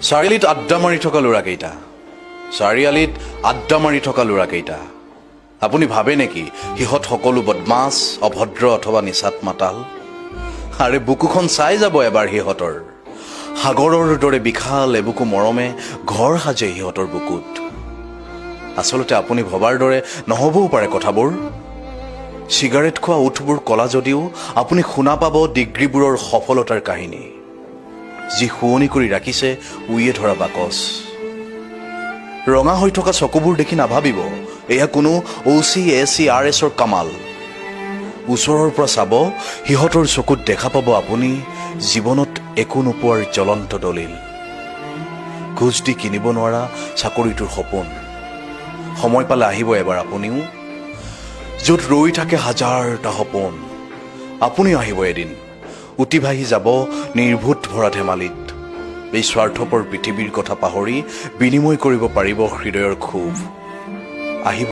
চাৰিআলিত আড্ডা মাৰি থকা ল'ৰাকেইটা চাৰিআলিত আড্ডা মাৰি থকা ল'ৰাকেইটা আপুনি ভাবে নেকি সিহঁত সকলো বদমাছ অভদ্ৰ অথবা নিচাত মাতাল আৰে বুকুখন চাই যাব এবাৰ সিহঁতৰ সাগৰৰ দৰে বিশাল এবুকু মৰমে ঘৰ সাজে সিহঁতৰ বুকুত আচলতে আপুনি ভবাৰ দৰে নহবও পাৰে কথাবোৰ সিগাৰেট খোৱা উঠবোৰ কলা যদিও আপুনি শুনা পাব ডিগ্ৰীবোৰৰ সফলতাৰ কাহিনী যি শুৱনি কৰি ৰাখিছে উইয়ে ধৰা বাকচ ৰঙা হৈ থকা চকুবোৰ দেখি নাভাবিব এয়া কোনো OCACRSৰ কামাল ওচৰৰ পৰা চাব সিহঁতৰ চকুত দেখা পাব আপুনি জীৱনত একো নোপোৱাৰ জ্বলন্ত দলিল ঘুষ দি কিনিব নোৱাৰা চাকৰিটোৰ সপোন সময় পালে আহিব এবাৰ আপুনিও য'ত ৰৈ থাকে হাজাৰটা সপোন আপুনিও আহিব এদিন উটি ভাহি যাব নিৰ্ভূত ভৰা ধেমালিত এই স্বাৰ্থপৰ পৃথিৱীৰ কথা পাহৰি বিনিময় কৰিব পাৰিব হৃদয়ৰ ক্ষোভ আহিব